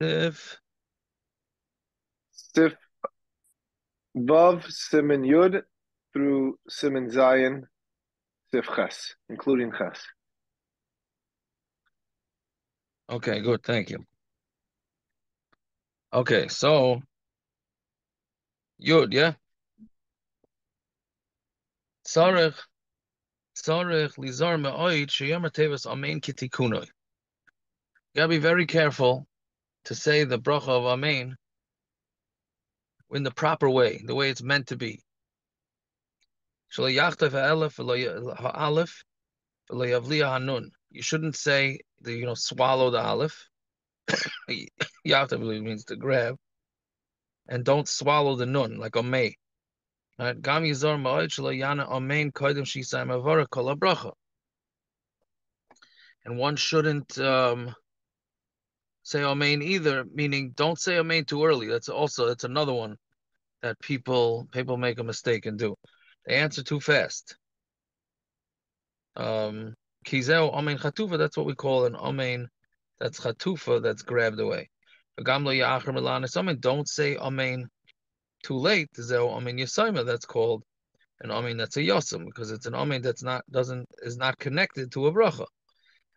If Sif Vav Siman Yud through Siman Zayin Sif Ches, including Ches. okay, good, thank you. Okay, so Yud, yeah. Tzarech lizar me'oid sheyomer tevis amen kitikunoi. You gotta be very careful to say the bracha of amen in the proper way, the way it's meant to be. You shouldn't say the swallow the aleph. Yachtav means to grab, and don't swallow the nun like amen. Right? Gam yizor ma'od shelo yana amen kodim shisai mavara kol bracha. And one shouldn't say amen either, meaning don't say amen too early. That's another one that people make a mistake and do. They answer too fast. Kizeo amen chatufa, that's what we call an amen that's chatufa, that's grabbed away. Don't say amen too late. Zeo amen yasaima, that's called an amen that's a yosem, because it's an amen that's is not connected to a bracha.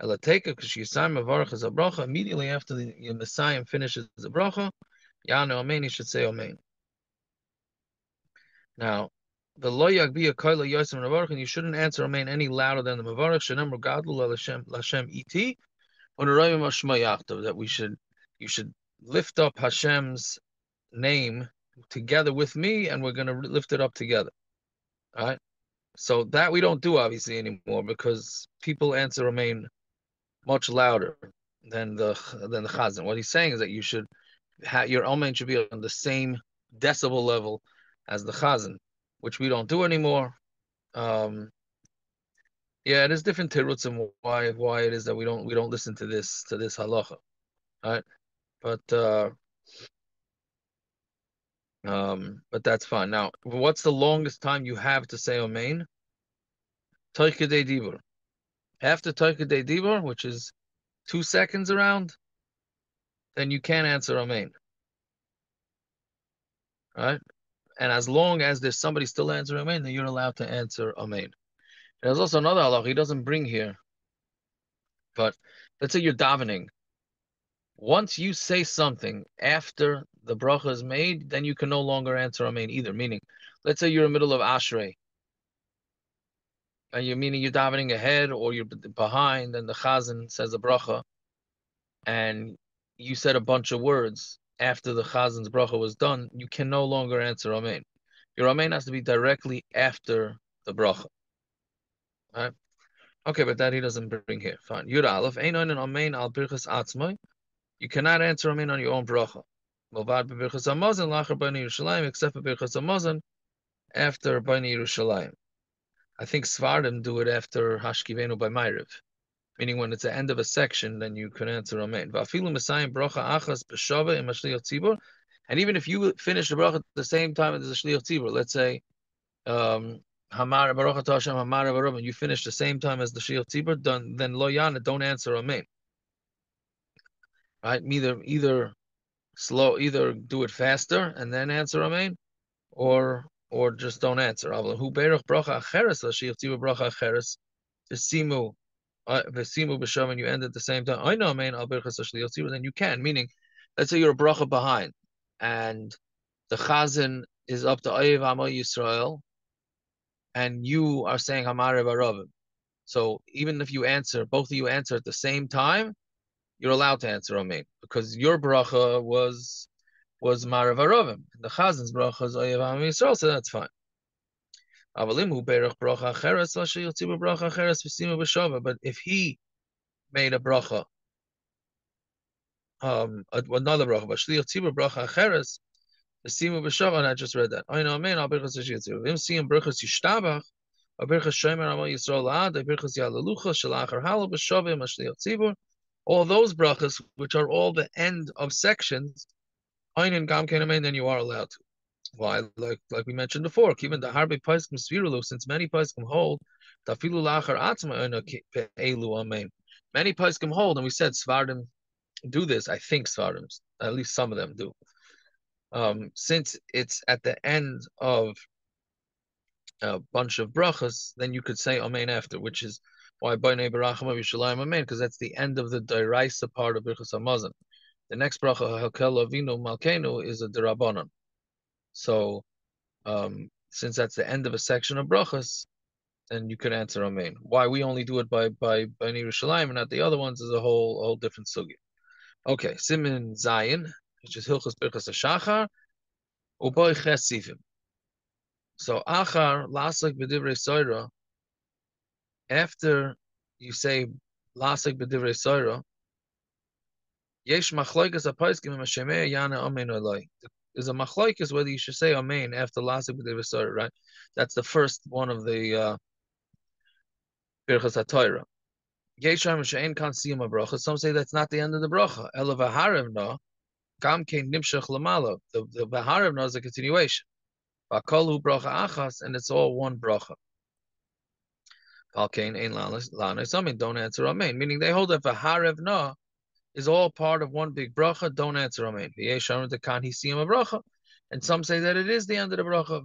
Elateka, because yasaima varach is a bracha. Immediately after the Messiah finishes the bracha, Yanu amen, you should say amen. Now, the lo yagbiya koila yosem mavarach, and you shouldn't answer amen any louder than the mavarach. Shenem regadlu lashem iti, that you should lift up Hashem's name together with me, and we're going to lift it up together. All right. So that we don't do obviously anymore, because people answer amen much louder than the chazan. What he's saying is that you should your amen should be on the same decibel level as the chazan, which we don't do anymore. Yeah, there's different tiruts and why it is that we don't listen to this halacha. All right. But that's fine. Now, what's the longest time you have to say amen? Toikidei dibur. After Toikidei dibur, which is 2 seconds around, then you can't answer amen. Right? And as long as there's somebody still answering amen, then you're allowed to answer amen. There's also another halach he doesn't bring here, but let's say you're davening. Once you say something after the bracha is made, then you can no longer answer amen either. Meaning, let's say you're in the middle of ashrei, and you're davening ahead or you're behind, and the chazan says a bracha, and you said a bunch of words after the chazan's bracha was done, you can no longer answer amen. Your amen has to be directly after the bracha. Right? Okay, but that he doesn't bring here. Fine. Yud Aleph, Einon and amen al birchas atzmai. You cannot answer amen on your own bracha. Movad b'birchas hamazon lachar b'nei Yerushalayim, except b'birchas hamazon after b'nei Yerushalayim. I think Svardim do it after Hashkivenu by Ma'ariv, meaning when it's the end of a section, then you can answer amen. And even if you finish the bracha at the same time as the shliach tzibur, let's say Hamar Baruch Hashem Hamar Baruch, and you finish the same time as the shliach tzibur, then lo yana, don't answer amen. Right? Either do it faster and then answer amen, or just don't answer. Who berach bracha acheres l'shliach tzibur bracha acheres v'simu b'shav, and you end at the same time. I know amen al berachas shliach tzibur, then you can. Meaning, let's say you're a bracha behind, and the chazan is up to Oyev Amo Yisrael, and you are saying Hamar Baravim. So even if both of you answer at the same time, you're allowed to answer amen, because your bracha was Marav Aravim. The chazan's bracha is Oyev Amo Yisrael, so that's fine. But if he made a bracha, another bracha, but shliach tzibur bracha acheres, the simu b'shava, and I just read that. I know, amen. Al birchas shliach tzibur. V'im siyam birchas yishtabach, al birchas shomer amal Yisrael la'ad, al birchas yalalucha shalachar halal b'shavim shliach tzibur. All those brachas, which are all the end of sections, Ein gam ken amen, then you are allowed to. Why? Like we mentioned before, even the harbe paiskim svirulu, since many paiskim hold, tafilu lachar atzma elu amen. Many paiskim hold, and we said Svardim do this. I think Svarim, at least some of them do. Since it's at the end of a bunch of brachas, then you could say Amen after, which is why B'nai Barachim Yishalayim Amen, because that's the end of the Doraisa part of Birchas Hamazon. The next bracha, Hakel Avinu Malkeinu, is a Derabanan. So, since that's the end of a section of brachas, then you could answer Amen. Why we only do it by B'nai Yerushalayim and not the other ones is a whole different sugya. Okay, Simin Zayin, which is Hilchos Birchas Hashachar, Uboy Ches Sifim. So Achar Lasik B'divrei Soira, after you say Lasik B'divrei Soira, Yesh Machloikas HaPaiskim Hashemeh Yana Amen Olai. There's a Machloikas whether you should say Amen after Lasik B'divrei Soira, right? That's the first one of the Birchas HaTorah. Yesham She'en Kan Siyum HaBracha. Some say that's not the end of the bracha. Ela V'harev No, Gam Kein Nimshach Lamala. The V'harev No is a continuation. V'Kol Hu Bracha Achas, and it's all one bracha. Palkein Ein Lanes Amen. Don't answer Amen. Meaning they hold that V'harev No is all part of one big bracha. Don't answer Amen. V'yesham Dekan Hisiyum HaBracha. And some say that it is the end of the bracha.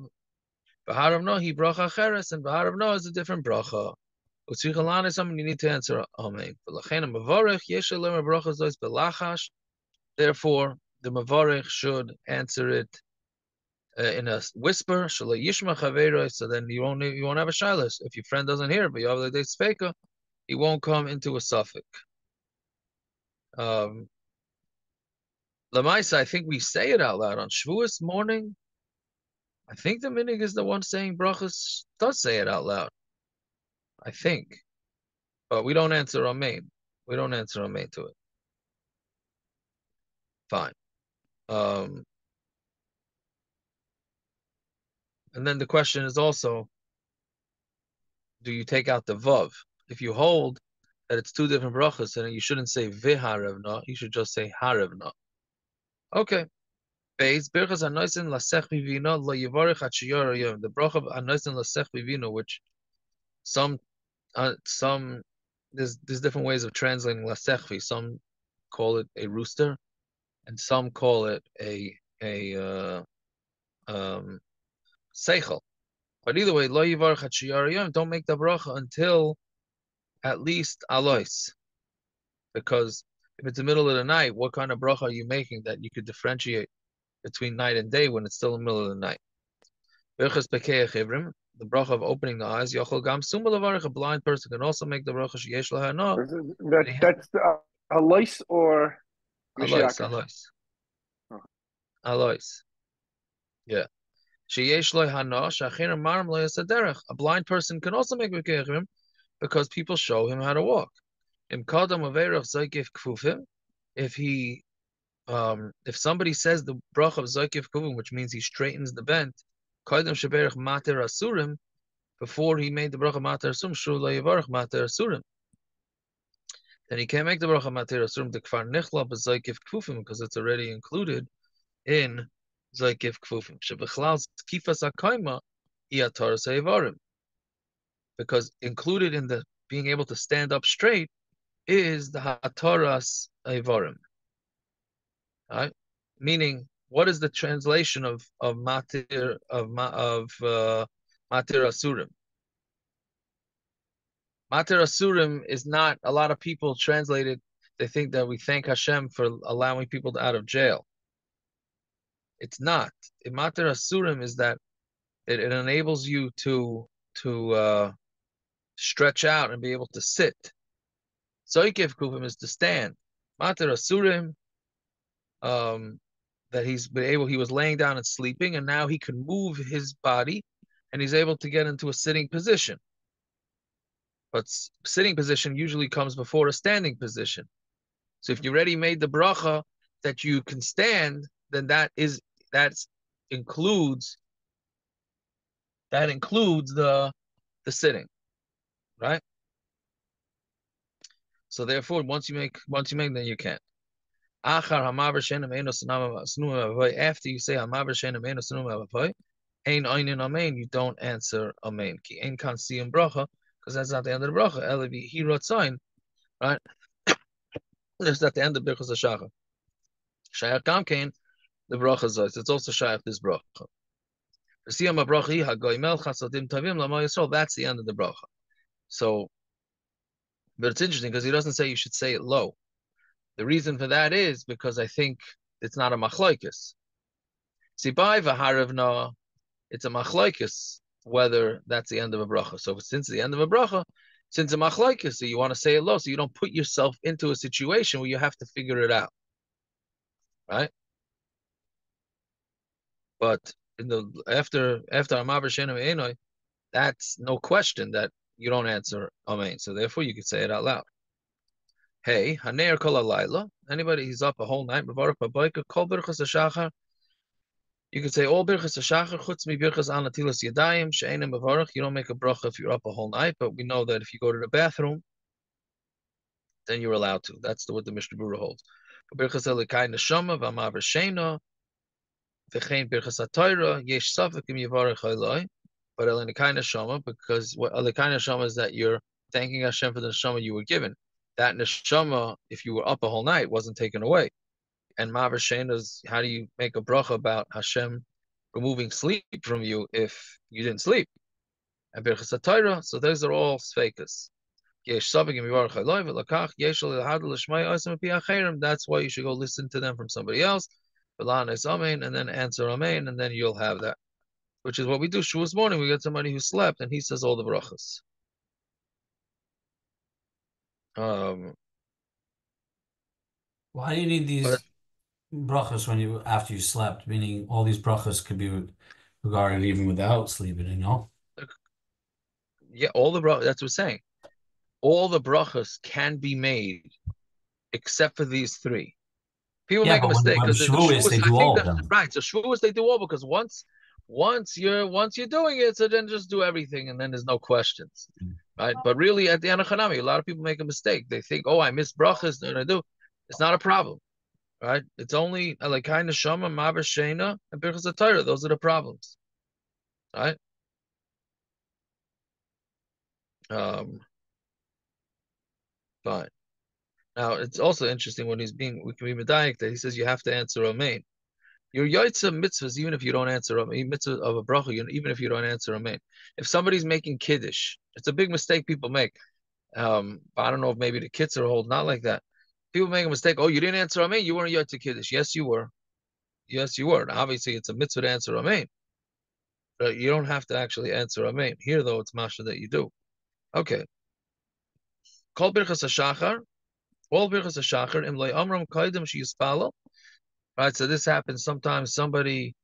V'harev No Hi Bracha Cheres, and V'harev No is a different bracha. You need to answer Amen. Therefore, the Mavarech should answer it in a whisper. So then you won't have a shilas. If your friend doesn't hear, but you have the speaker, he won't come into a suffix. Lamaisa, I think we say it out loud on Shavuos morning. I think the minig is the one saying brachas does say it out loud. I think. But we don't answer Amen. We don't answer Amen to it. Fine. And then the question is also, do you take out the vav? If you hold that it's two different brachas, then you shouldn't say v'harevna, you should just say harevna. Okay. Beis birchas anoisin lasech bivino lo yivarich at shiyar yom. The bracha of anoisin lasech bivino, which some there's different ways of translating lasechvi. Some call it a rooster, and some call it a seichel. But either way, lo yivarich at shiyar yom. Don't make the bracha until at least alois, because if it's the middle of the night, what kind of bracha are you making that you could differentiate between night and day when it's still in the middle of the night? Birchas Bekeach Ivrim, the bracha of opening the eyes. Yochel Gam Suma Levarich, a blind person can also make the bracha Sheyesh Lahana. That's Alois or Alois, Mishiakov? Alois. Yeah. Sheyesh Lahana, Shachin Amarim Lo Yasaderech. A blind person can also make Bekeach Ivrim because people show him how to walk. Im Kadam Averach Zaykif Kfufim, if somebody says the bracha of Zaykif Kfufim, which means he straightens the bent, Kadam Shaberach Mater Asurim, before he made the bracha Mater Asurim, Shul Lo Yavarach Mater Asurim. Then he can't make the bracha Mater Asurim to Kfar Nichla Zaykif Kfufim because it's already included in Zaykif Kfufim. Shebechlal Kifas Akaima Iataras Havarim. Because included in the being able to stand up straight is the Hataras Eivarim. Right? Meaning, what is the translation of Matir Matir Asurim? Matir Asurim is not, a lot of people translate it, they think that we thank Hashem for allowing people out of jail. It's not. Matir Asurim is that it enables you to stretch out and be able to sit. Zoikev Kufim is to stand. Matir Asurim, that he was laying down and sleeping, and now he can move his body, and he's able to get into a sitting position. But sitting position usually comes before a standing position. So if you already made the bracha that you can stand, then that includes the sitting, right? So therefore, once you make, then you can. After you say you don't answer amen. Because that's not the end of the bracha. Right? It's at the end of Birchas HaShachar. Shayach Gamkein, the bracha Zois. It's also Shayach this bracha. That's the end of the bracha. So, but it's interesting because he doesn't say you should say it low. The reason for that is because I think it's not a machlokes. Sibai v'haravna, it's a machlokes whether that's the end of a bracha. So since the end of a bracha, since a machlokes, so you want to say it low, so you don't put yourself into a situation where you have to figure it out, right? But in the after Amav Shenem Einoi, that's no question that you don't answer Amen. So therefore, you could say it out loud. Hey, Haner Kol Alayla. Anybody who's up a whole night, Mevarach Babayka Kol Birchas HaShachar. You could say all Birchas HaShachar Chutz Mi Birchas Al Natilas Yadayim She'enim Mevarach. You don't make a bracha if you're up a whole night, but we know that if you go to the bathroom, then you're allowed to. That's what the Mishnah Berurah holds. Birchas Elikai Neshama V'Amav Sheina V'chein Birchas HaTorah Yesh Safek Im Yivarach Eloi. But Elikai Neshama, because what Elikai Neshama is that you're thanking Hashem for the neshama you were given. That neshama, if you were up a whole night, wasn't taken away. And Maver Shein is, how do you make a bracha about Hashem removing sleep from you if you didn't sleep? And Birchas HaTorah, so those are all sfeikas. That's why you should go listen to them from somebody else, and then answer Amen, and then you'll have that. Which is what we do. Shavuos morning, we get somebody who slept, and he says all the brachas. Why do you need these brachas after you slept? Meaning all these brachas could be regarded even without sleeping, you know? Yeah, all the brachas, that's what we're saying. All the brachas can be made except for these three. People make a mistake because Shavuos they do all of them. Right, so Shavuos they do all because once you're doing it, so then just do everything and then there's no questions. Right? But really at the end of Chanami, a lot of people make a mistake. They think, oh, I missed brachas, and I do. It's not a problem. Right? It's only Elikai Neshama, Maver Sheina, and Birchas HaTorah. Those are the problems. Right? Fine. Now it's also interesting when we can be medayik that he says you have to answer Amen. Your yaitza mitzvahs, even if you don't answer mitzvah of a bracha, even if you don't answer Amen. If somebody's making kiddush, it's a big mistake people make. But I don't know if maybe the Kitzur hold not like that. People make a mistake. Oh, you didn't answer Amen. You weren't yaitza kiddush. Yes, you were. Yes, you were. Now, obviously, it's a mitzvah to answer Amen. But you don't have to actually answer Amen. Here, though, it's masha that you do. Okay. Kol birchas hashachar. All birchas hashachar. Im loy amram kaidem sheyispalo. Right, so this happens sometimes. Somebody,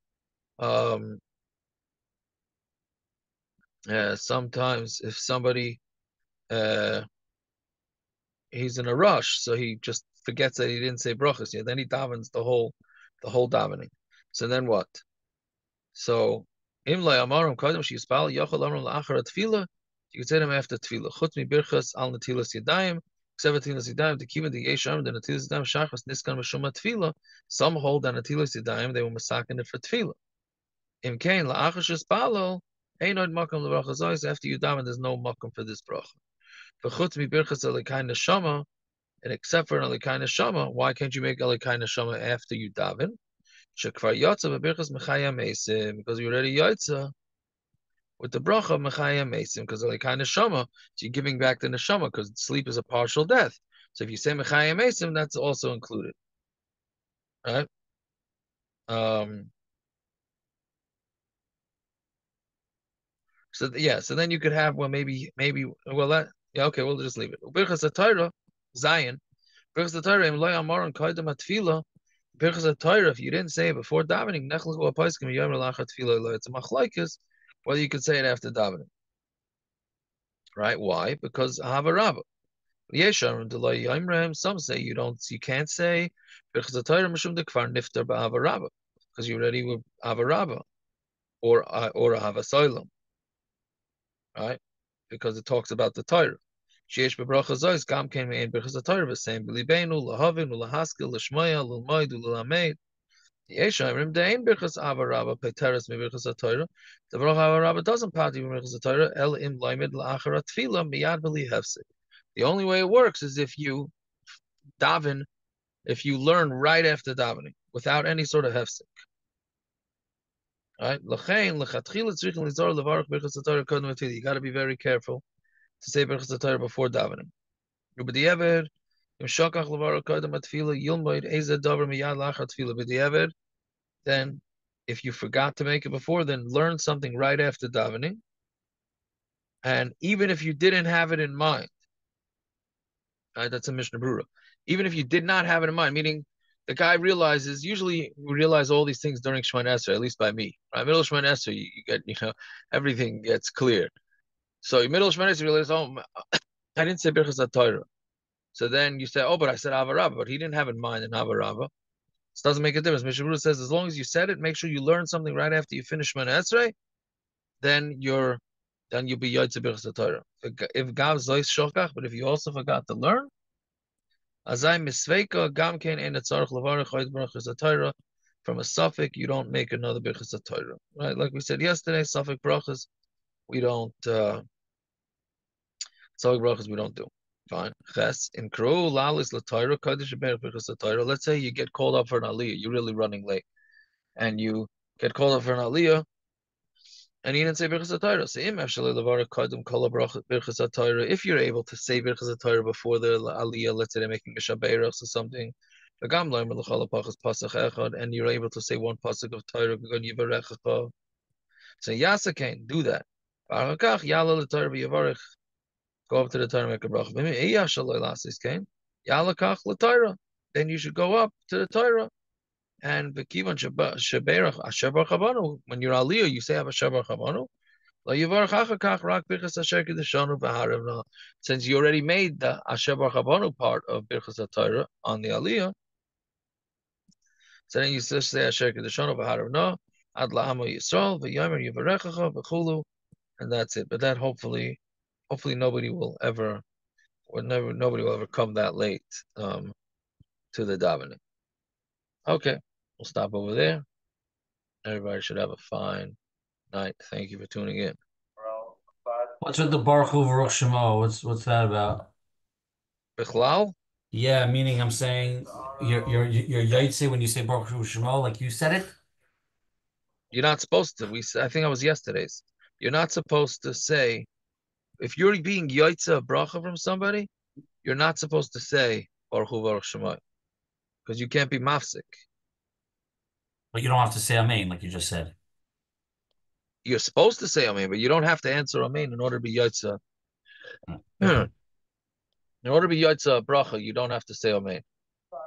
sometimes if somebody, he's in a rush, so he just forgets that he didn't say brachas. Yeah, then he davens the whole davening. So then what? So imlay amarim kadem sheyispal yochel amram la'achar tefillah. You could say them after tefillah. Chutz mi birchas al natilas yadayim. Except natilas yadayim, the kiva the yesham the natilas yadayim shachas niskan v'shuma tefillah. Some hold that natilas yadayim they were masakin it for tefillah. Im kain la'achar shespalo einod makam lebracha zois. After you daven, there's no makam for this bracha. V'chutz mi birchas elikai neshama. And except for an elikai neshama, why can't you make elikai neshama after you daven? Shekvar yotza b'birchas mechaya meisim, because you already yotza with the bracha mechaya meisim, because elikai neshama, so you're giving back the neshama, because sleep is a partial death. So if you say mechaya meisim, that's also included, right? So yeah, so then you could have maybe that okay, we'll just leave it. Birchas HaTorah Zion, Birchas HaTorah im loy amaron kaidem hatfila. Birchas HaTorah, if you didn't say it before davening, it's a machlokes whether you could say it after davening. Right? Why? Because havarabba. Some say you can't say Birchas HaTorah mishum dekvar niftar ba'havarabba because you already were havarabba or a havasoilam. Right? Because it talks about the Torah. Sheesh bebracha zois gam came in Birchas HaTorah v'seim b'libeinu lahavin ulahaskel l'shmaya l'lmoid u'lamed. Yeshayim dein Birchas Avarabba peteres mi Birchas HaTorah. The bracha Avarabba doesn't party with Birchas HaTorah el im loimed la'achar tefillah miyad b'li hefsek. The only way it works is if you daven, if you learn right after davening without any sort of hefsek. Right? You got to be very careful to say Birchas Torah before davening. Then, if you forgot to make it before, then learn something right after davening. And even if you didn't have it in mind, right, that's a Mishnah Brura. Even if you did not have it in mind, meaning the guy realizes, usually we realize all these things during Shemona Esrei, at least by me. Right? Middle of Shemona Esrei, you get, everything gets clear. So in middle of Shemona Esrei, you realize, oh, I didn't say Birchas Torah. So then you say, oh, but I said Avarabba, but he didn't have in mind an Avarabba. This doesn't make a difference. Mishnah Brura says, as long as you said it, make sure you learn something right after you finish Shemona Esrei, then you'll be Yotze Birchas Torah. If Gav Zois Shokach, but if you also forgot to learn, Azai Misveika Gamken and Etzarch Levarach Chayt Birchas Torah. From a suffix, you don't make another Birchas Torah. Right? Like we said yesterday, suffix brachas, we don't suffix brachas we don't do. Fine. Ches in Kru Lalis Latira Kaddish Birchas Torah. Let's say you get called up for an aliyah, you're really running late, and you get called up for an aliyah, and you didn't say Birchas Torah. So if you're able to say Birchas Torah before the aliyah, let's say they're making a shabeirach or something, and you're able to say one pasuk of Torah, so Yasakain, do that. Go up to the Torah, make a bracha. Then you should go up to the Torah. And Bekivan Shaberach Ashabar Chabanu, when you're Aliyah, you say Ashabar Chabanu. Since you already made the Ashabar Chabanu part of Birchas Torah on the Aliyah, so then you just say Asher Kedeshanu V'Harav Ad La'amo Yisrael V'Yomer Yivarechacha V'Chulu, and that's it. But that hopefully nobody will ever come that late to the davening. Okay, we'll stop over there. Everybody should have a fine night. Thank you for tuning in. What's with the Baruch Hu Baruch Shemo? What's that about? Bichlal? Yeah, meaning I'm saying you're Yaitse when you say Baruch Hu Shemo, like you said it. You're not supposed to. I think I was yesterday's. You're not supposed to say, if you're being Yaitse bracha from somebody, you're not supposed to say Baruch Hu Baruch Shemo, because you can't be mafsik. But you don't have to say Amen, like you just said. You're supposed to say Amen, but you don't have to answer Amen in order to be Yaitse. Okay. In order to be Yaitse bracha, you don't have to say Amen. All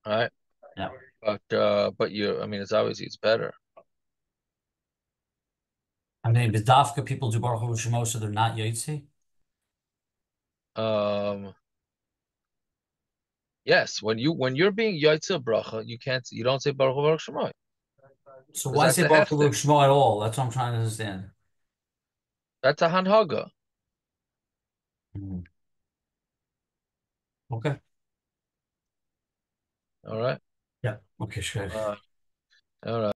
right? Yeah. But it's obviously it's better. I mean, B'dafka people do Baruch Hu Shemo, so they're not Yaitse? Yes, when you're being Yaitse bracha, you don't say Baruch Hu Baruch Shemo. So why That's say a Baruch Hu heftik. Shemo at all? That's what I'm trying to understand. That's a hanhaga. Okay. All right. Yeah. Okay, sure. All right.